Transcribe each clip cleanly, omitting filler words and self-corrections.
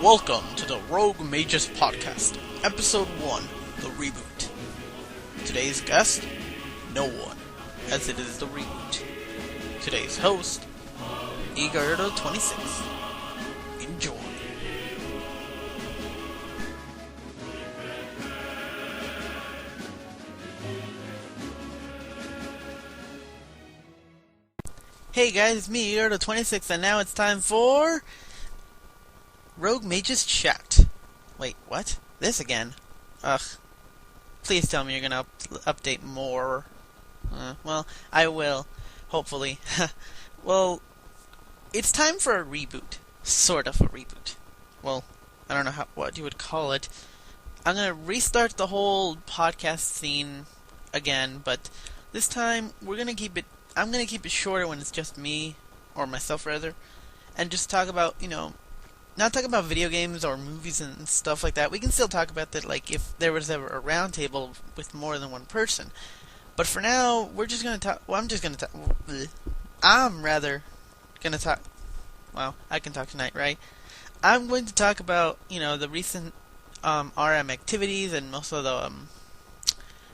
Welcome to the Rogue Mages Podcast, Episode 1, The Reboot. Today's guest, no one, as it is the reboot. Today's host, Egardo26. Enjoy. Hey guys, it's me, Egardo26, and now it's time for Rogue Mages Chat. Wait, what? This again? Ugh. Please tell me you're gonna update more. Well, I will. Hopefully. Well, it's time for a reboot. Sort of a reboot. Well, I don't know what you would call it. I'm gonna restart the whole podcast scene again, but this time I'm gonna keep it shorter when it's just me, or myself rather, and just talk about, not talk about video games or movies and stuff like that. We can still talk about that, like, if there was ever a round table with more than one person. But for now, we're just gonna talk, I'm rather gonna talk, well, I can talk tonight, right? I'm going to talk about, the recent, RM activities and most of the,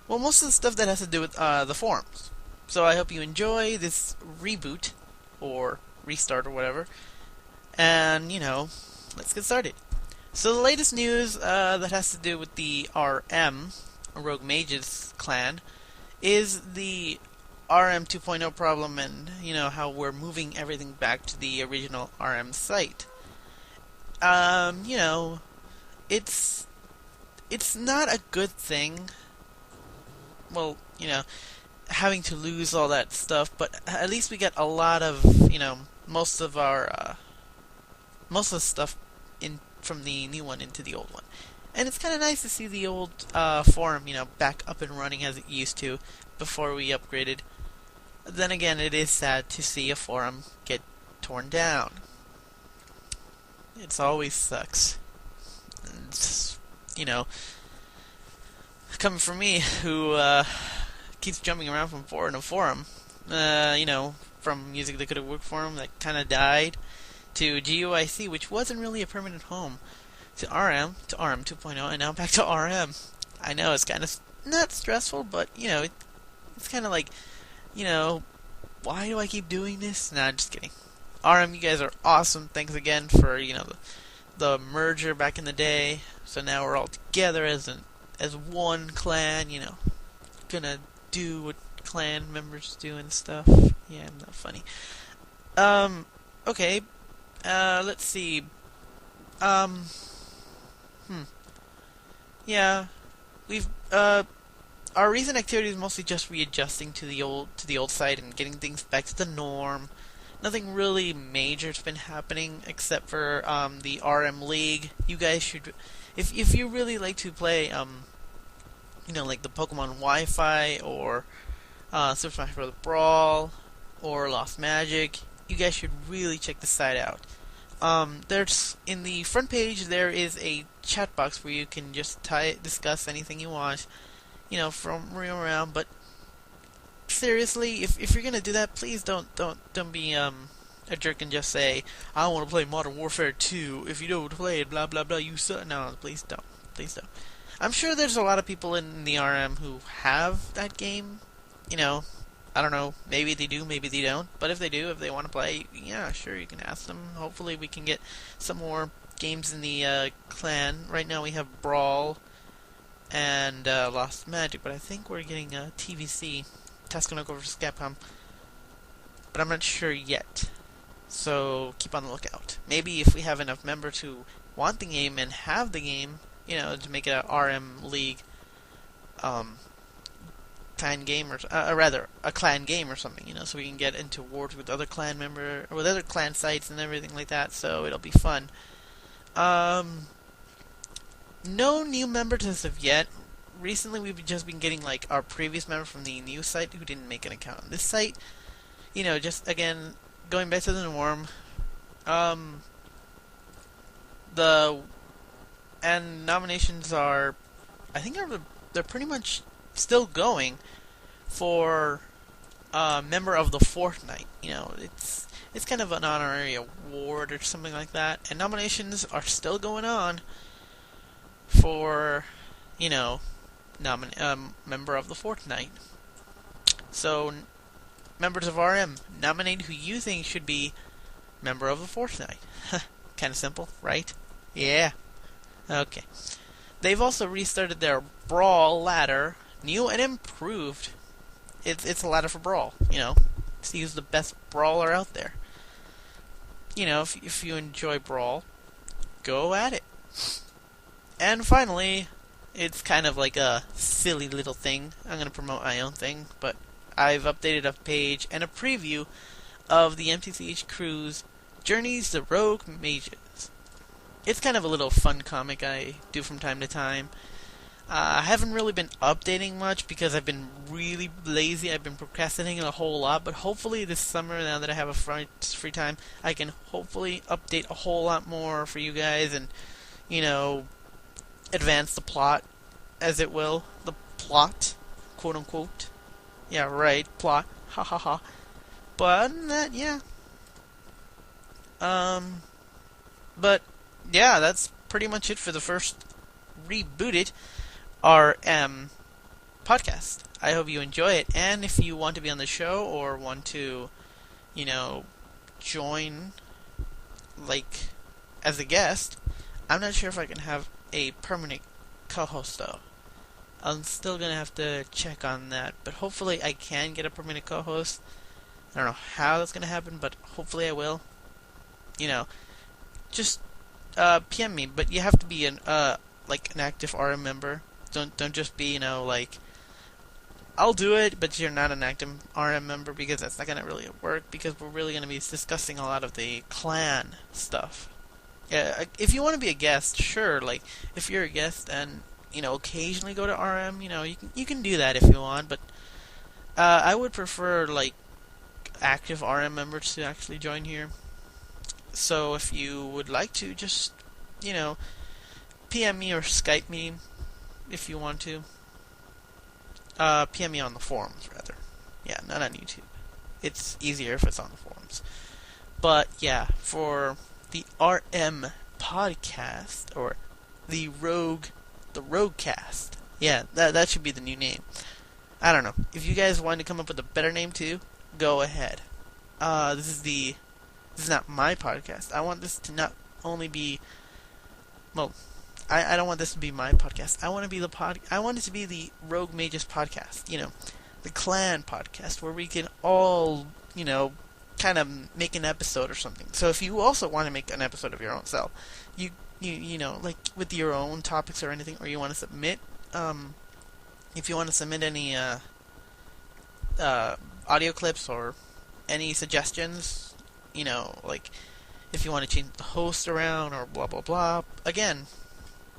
most of the stuff that has to do with, the forums. So I hope you enjoy this reboot, or restart, or whatever. And, let's get started. So the latest news that has to do with the RM, Rogue Mages clan, is the RM 2.0 problem and, how we're moving everything back to the original RM site. It's not a good thing. Well, having to lose all that stuff, but at least we get a lot of, most of the stuff from the new one into the old one. And it's kind of nice to see the old forum, back up and running as it used to before we upgraded. Then again, it is sad to see a forum get torn down. It always sucks. It's, coming from me, who keeps jumping around from forum to forum, from Music That Could Have Worked forum that kind of died, to GUIC, which wasn't really a permanent home, to RM 2.0, and now back to RM. I know, it's kind of not stressful, but, it's kind of like, why do I keep doing this? Nah, just kidding. RM, you guys are awesome. Thanks again for, the merger back in the day. So now we're all together as one clan, gonna do what clan members do and stuff. Yeah, I'm not funny. Okay. Let's see. Yeah, we've our recent activity is mostly just readjusting to the old site and getting things back to the norm. Nothing really major has been happening except for the RM League. You guys should, if you really like to play like the Pokemon Wi-Fi or Super Smash Bros. Brawl or Lost Magic, you guys should really check the site out. There's in the front page there is a chat box where you can just discuss anything you want, from around. But seriously, if you're gonna do that, please don't be a jerk and just say, I want to play Modern Warfare 2. If you don't play it, blah blah blah, you suck. No, please don't. I'm sure there's a lot of people in the RM who have that game. I don't know, maybe they do, maybe they don't. But if they do, if they want to play, yeah, sure, you can ask them. Hopefully we can get some more games in the clan. Right now we have Brawl and Lost Magic, but I think we're getting TVC, Taskanoko vs. Capcom. But I'm not sure yet. So keep on the lookout. Maybe if we have enough members who want the game and have the game, to make it a RM League clan game, or rather a clan game or something, so we can get into wars with other clan with other clan sites and everything like that. So it'll be fun. No new members as of yet. Recently, we've just been getting like our previous member from the new site who didn't make an account on this site. Just again going back to the norm. And nominations are, I think they're pretty much still going for member of the fortnight. It's kind of an honorary award or something like that. And nominations are still going on for, you know, member of the fortnight. So, members of RM, nominate who you think should be member of the fortnight. Kind of simple, right? Yeah. Okay. They've also restarted their Brawl ladder, new and improved. It's a ladder for Brawl, you know. To use the best brawler out there. You know, if you enjoy Brawl, go at it. And finally, it's kind of like a silly little thing. I'm going to promote my own thing, but I've updated a page and a preview of the MTCH Cruise Journeys the Rogue Mages. It's kind of a little fun comic I do from time to time. I haven't really been updating much because I've been really lazy. I've been procrastinating a whole lot, but hopefully this summer, now that I have a free time, I can hopefully update a whole lot more for you guys and, you know, advance the plot, as it will. The plot, quote unquote. Yeah, right, plot. Ha ha ha. But other than that, yeah. But yeah, that's pretty much it for the first rebooted RM podcast. I hope you enjoy it, and if you want to be on the show or want to, you know, join, like, as a guest, I'm not sure if I can have a permanent co-host though. I'm still gonna have to check on that, but hopefully I can get a permanent co-host. I don't know how that's gonna happen, but hopefully I will. You know, just PM me, but you have to be an active RM member. Don't just be, you know, like, I'll do it, but you're not an active RM member, because that's not gonna really work, because we're really gonna be discussing a lot of the clan stuff. Yeah, if you want to be a guest, sure, like, if you're a guest and, you know, occasionally go to RM, you know, you can do that if you want, but I would prefer, like, active RM members to actually join here. So if you would like to, just, you know, PM me or Skype me if you want to. PM me on the forums, rather. Yeah, not on YouTube. It's easier if it's on the forums. But yeah, for the RM podcast, or the Roguecast. Yeah, that should be the new name. I don't know. If you guys want to come up with a better name too, go ahead. This is not my podcast. I want this to not only be, well, I don't want this to be my podcast. I want it to be the Rogue Mages podcast. You know, the clan podcast, where we can all, you know, kind of make an episode or something. So if you also want to make an episode of your own self, you know, like with your own topics or anything, or you want to submit, if you want to submit any audio clips or any suggestions, you know, like if you want to change the host around or blah blah blah, again,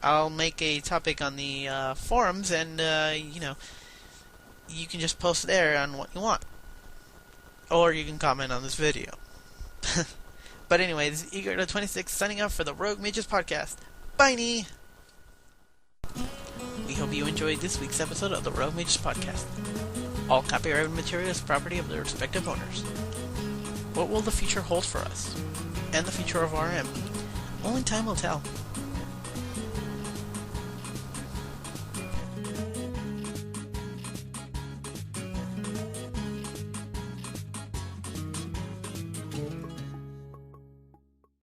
I'll make a topic on the forums, and you know, you can just post there on what you want, or you can comment on this video. But anyway, this is Igor26 signing off for the Rogue Mages podcast. Bye! We hope you enjoyed this week's episode of the Rogue Mages podcast. All copyrighted material is property of their respective owners. What will the future hold for us? And the future of RM? Only time will tell.